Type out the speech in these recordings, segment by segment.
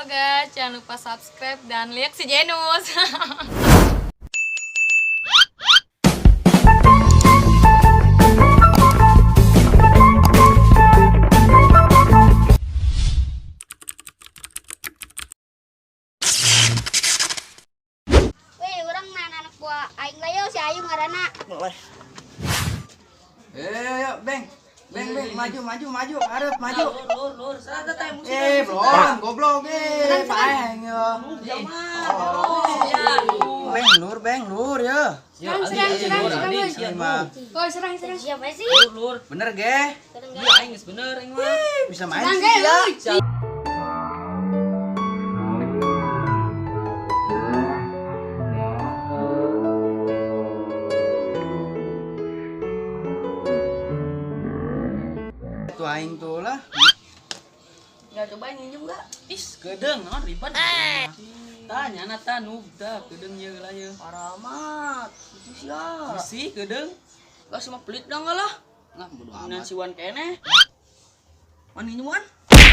Halo guys, jangan lupa subscribe dan lihat si Jenus. Weh, orang anak buah aing lah yo si Ayu ngaranna. Boleh. Yuk, Beng. Beng, maju, harap maju. Lur, sana teh musuh. Belum, goblok paeng yo. Beng, lur ya. Serang siapa sih? Lur. Bener ge. Iya aing geus bener aing mah. Bisa main sih ya. Itu aing tuh lah. Enggak coba nginjem enggak? Is, kedeung naon ribet. Tanya nata nu tah kedeung ye lah ye. Parah amat. Itu sia. Sih kedeung. Gak semua pelit dah enggak lah. Nah, bodo Nan amat. siwan kene. Man nginjeman?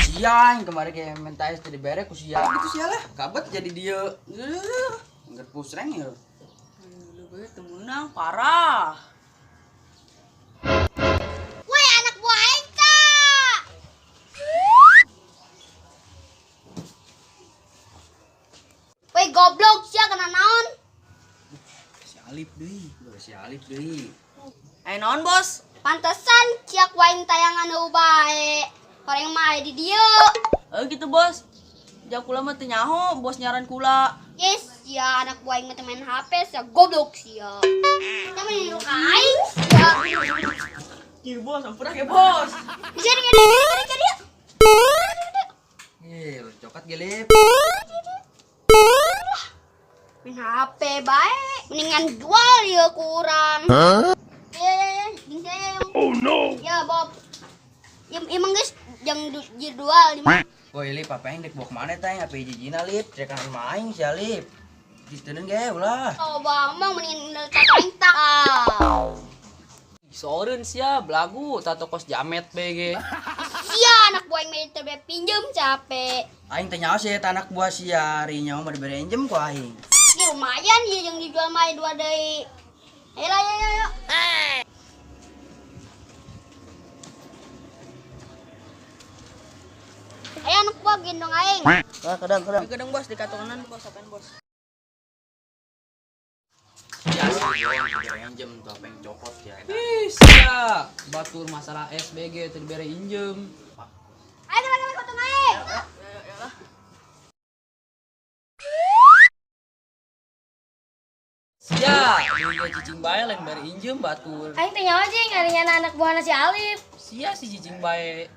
Siang kemarin kayak minta es tadi berek ku sia. Gitu sia lah. Kabet jadi dia. Enggak pusreng ya. Lu bae teu meunang parah. Weh, anak buah aing Kak. Weh, goblok sia kena naon? Si Alif deui. Ayo naon bos? Pantesan ciak waing tayangan nu bae. Orang mah di dieu. Gitu bos. Jak kula mah teu nyaho, bos nyaran kula. Yes, ya anak buah aing mah teu main HP sia goblok sia. Kita main lu aing sia. Kieu bos, ampura ge bos. Bisa ke dia. Lu cokat gelip. Main HP bae. Mendingan jual ya kurang. Ya, gini saya yang. Oh no. Ya, Bob. Ya, emang guys, yang jual di mana? Woi Lip, apa yang dek bawa kemana teh? Apa hiji-hijina Lip? Cekan main si Alip. Disteun ge ulah. Oh, Bang, mendingan tataing tak. Soreun sia belagu tato kos jamet BG. Sia anak buah yang meter be pinjem capek. Aing teh nyaho sih eta anak buah si Ari nyaho mah dibere enjem ku aing. Ya lumayan ya yang dijual mah dua deui. Ayolah, ayo. Ayo anak buah gendong aing. Kadang. Gedeng bos di katongan bos apain bos? Ya sih, dibere enjem tuh apa yang copot ya. Ih, sia. Batur masalah SBG teu dibere injem. Ayo teman-teman potong aing. Sia, dia cicing bae lain bere injem batur. Aing teh nyawa sih ngarinya anak buahna si Alif. Sia si cicing bae.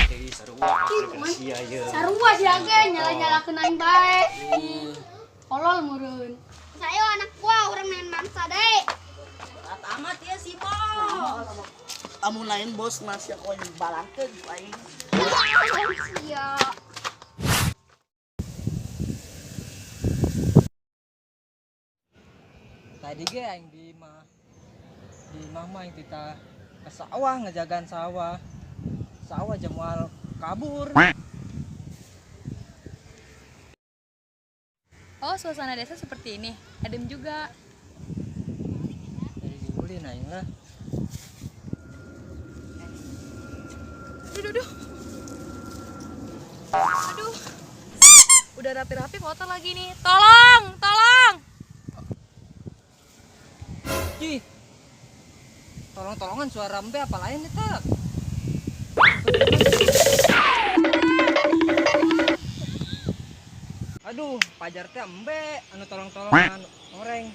Jadi sarua sia ye. Sarua sih aga nyala-nyalakeun aing bae. Kolol meureun. Saya anak buah orang main mangsa deui. Berat amat ya si bos. Amun lain bos nasi aku yang balangkeun ku aing. Sia. Tadi ge aing di mah aing kita ke sawah ngejagaan sawah jamual kabur. Oh, suasana desa seperti ini. Adem juga. Jadi dibulin aing lah. Aduh. Aduh. Udah rapi-rapi kotor lagi nih. Tolong. Ih, tolong-tolongan suara embe apa lain eta? Aduh, pajar teh embe anu tolong-tolongan oreng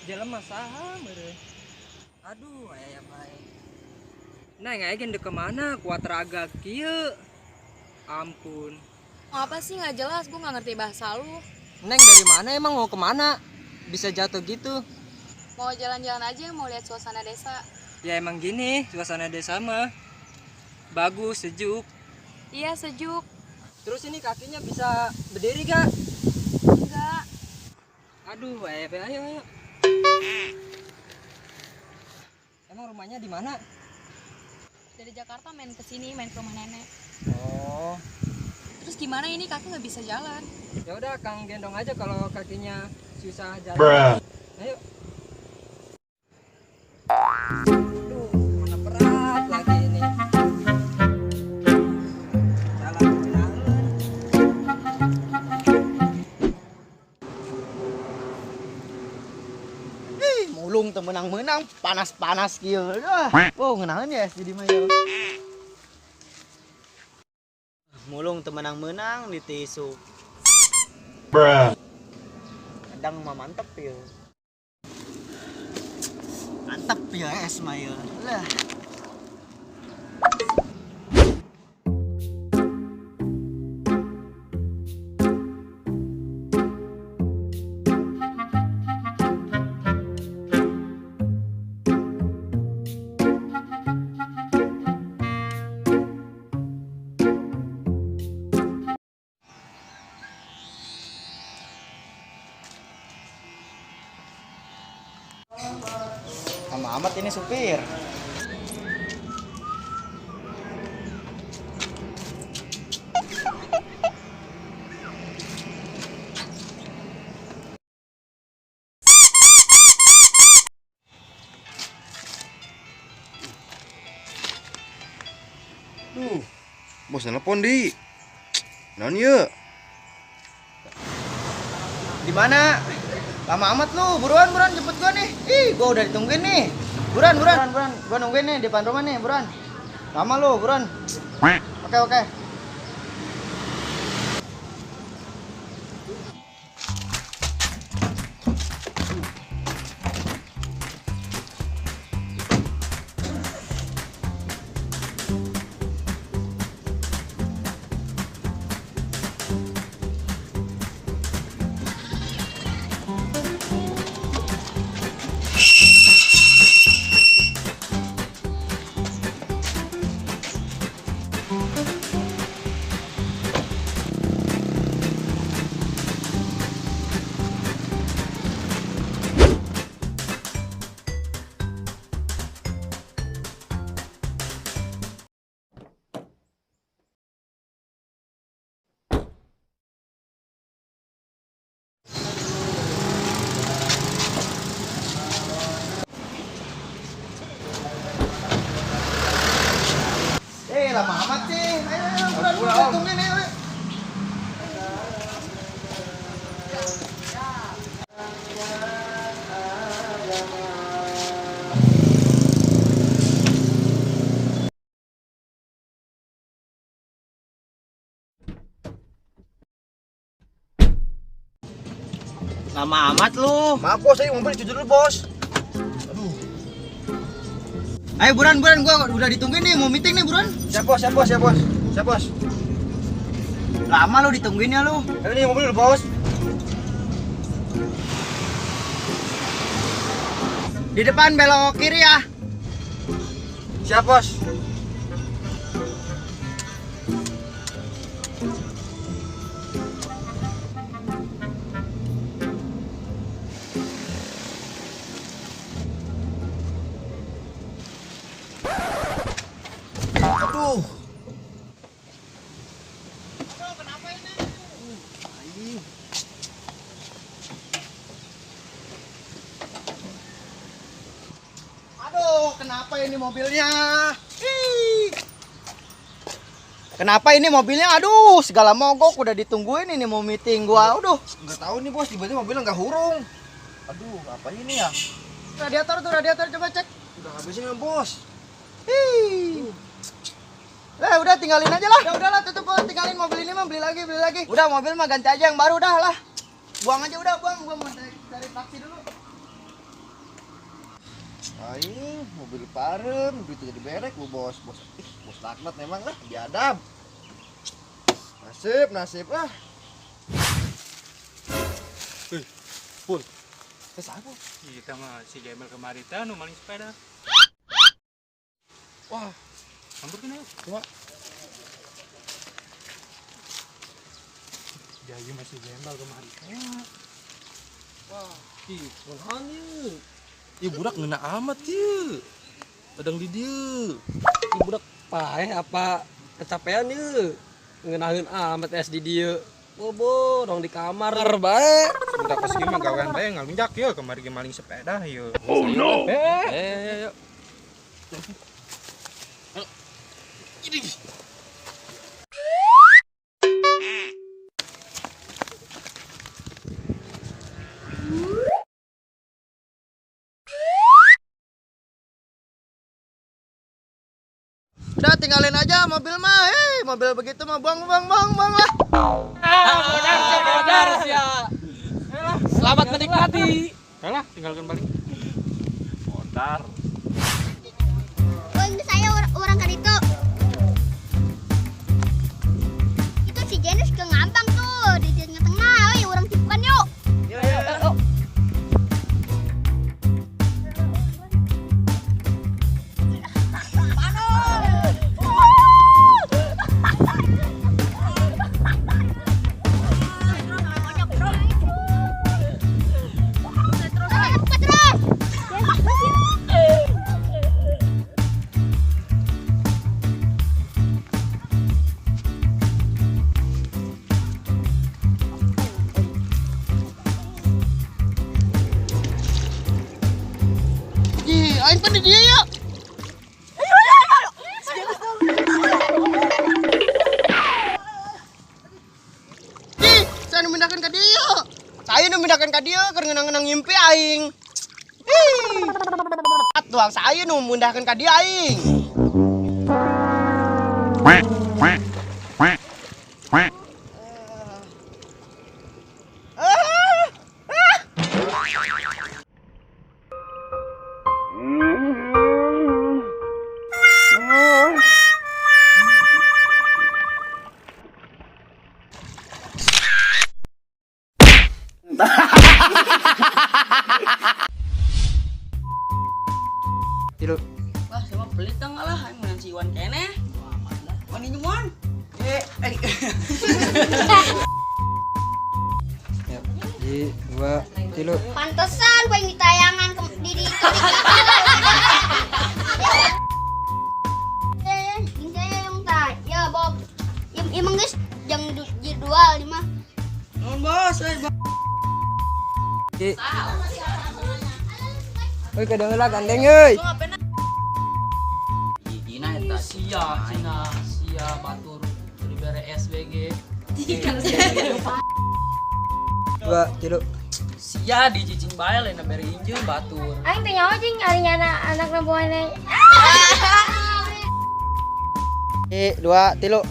jelema saha meureun. Aduh, aya bae. Nah, ngayakin dek kemana? Kuat raga kieu. Ampun. Apa sih nggak jelas? Gue nggak ngerti bahasa lu. Neng dari mana emang mau kemana? Bisa jatuh gitu? Mau jalan-jalan aja, mau lihat suasana desa. Ya emang gini, suasana desa mah bagus, sejuk. Iya, sejuk. Terus ini kakinya bisa berdiri gak? Enggak. Aduh, ayo. Emang rumahnya di mana? Dari Jakarta main ke sini, main ke rumah nenek. Oh, Terus gimana ini kakak nggak bisa jalan? Ya udah Kang gendong aja kalau kakinya susah jalan. Ayo. Aduh, mana berat lagi ini. Jalan jalan. Mulung teu menang-menang, panas-panas kieu. Oh, ngeunaheun ya jadi mah ieu. Mulung teu menang-menang di tisu. Kadang mah mantep ya. Mantep ya es mah ya. Lah. Lama amat ini supir. Bos telepon di. Naon ieu? Di mana? Lama amat lu, buruan jemput gua nih. Ih, gua udah ditungguin nih. Buruan. Gua nungguin nih di depan rumah nih, buruan. Lama lu, buruan. Oke. Lama amat sih. Ayo, buruan, tungguin nih. Lama amat lu. Maaf bos, saya mau dicuci dulu bos. Ayo buruan, gua udah ditungguin nih, mau meeting nih buruan. Siap bos. Lama lu ditungguin ya lu. Ayo nih mobil dulu bos. Di depan belok kiri ya. Siap bos. Aduh. Aduh, kenapa ini mobilnya? Ih. Kenapa ini mobilnya? Aduh, segala mogok udah ditungguin ini mau meeting gua. Aduh, Nggak tahu nih bos, tiba-tiba mobilnya nggak hurung. Aduh, apa ini ya? radiator coba cek. Udah habisin ya bos. Ih. Udah tinggalin aja lah. Udahlah tutup, tinggalin mobil ini mah beli lagi. Udah mobil mah ganti aja yang baru dah lah. Buang aja udah, buang. Gua mau cari taksi dulu. Aing, mobil parem, duitnya jadi berek lu bos. Bos laknat memang lah, biadab. Nasib lah. Pun. Apa? Kita mah si Gembel kemari teh nu maling sepeda. Wah, Hampir kena. coba. Jadi masih Gembel kemari. Wah, ih, kunaon ieu? Ieu budak ngeuna amat ieu. Pedang di dieu. Ih budak paeh apa kecapean ieu? ngenahin amat es di dia. Bobo dong di kamar bae. Udah pas gimana gawean bae ngalunjak ya kemari ge maling sepeda ya. Yuk. Udah tinggalin aja mobil mah. Mobil begitu mah buang lah. Modar ya. Selamat menikmati. Alah, tinggalkan balik. Modar. Saya orang kan itu si Janus ke ngambang tuh di tengah-tengah. Orang tipukan yuk. Yuk. Aing pan di dia yuk. Saya memindahkan ke dia yuk. Saya memindahkan ke dia karena ngenang ngimpi aing. Tuang saya memindahkan ke dia aing. Tilu. Wah, sama pelit dong lah, aing menang si Iwan kene. Mani nyemon. Ya, di 2 tilu. Pantesan gue yang ditayangan di saya yang tak ya Bob. Emang guys yang jadwal di mah. Nuhun bos, Di. Oi kadang lah gandeng euy. Gigina eta sia batur di bere SBG. 2 tilu. Sia di cicing bae lain bere injeul batur. Aing teh nyawa jeung ari anak nabuana. 2 tilu.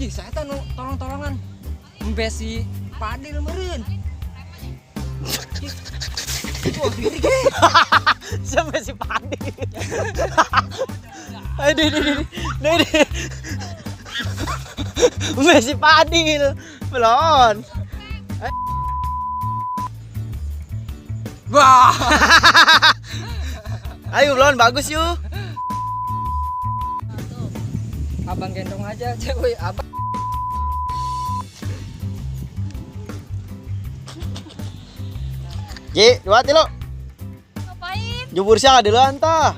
Ih, saya teh nu tolong-tolongan. Embe si Padil meureun. Sampai si Padi. Aduh. Messi Padil. Belon. Wah. Ayo belon bagus yuk. Abang gendong aja, cewek abang. Ji, 2 tilu. Ngapain? Jubur siang dulu anta.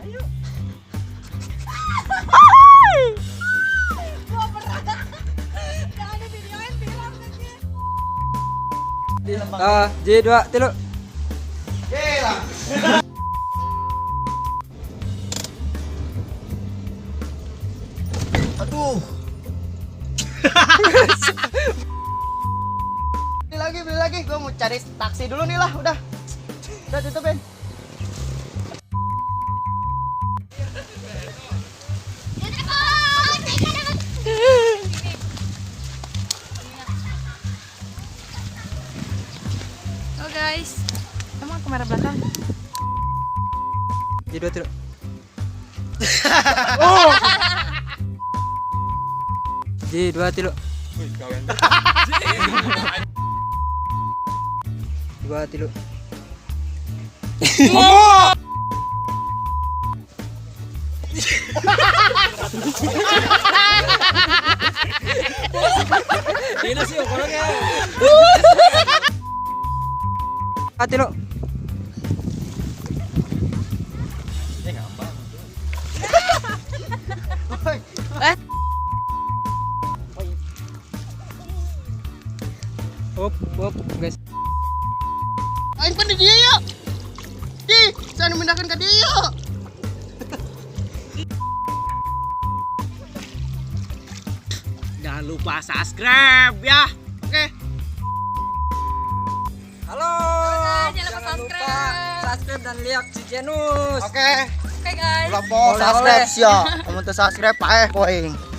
Ji 2 tilu. Aduh. Beli lagi, gua mau cari taksi dulu nih lah, udah tutupin. Oh guys, emang kamera belakang. Ji 2 tilu. Ji 2 tilu. Wih, gawean. 2 tilu. Ini sih ukurnya. 4 tilu. Up, guys. Aing pun di dia yuk. Di, saya memindahkan ke dia yuk. Jangan lupa subscribe ya. Oke. Halo. Jangan lupa subscribe dan lihat si Jenus. Oke. Oke guys. Ulah po subscribe ya. Kamu tuh subscribe paeh poing.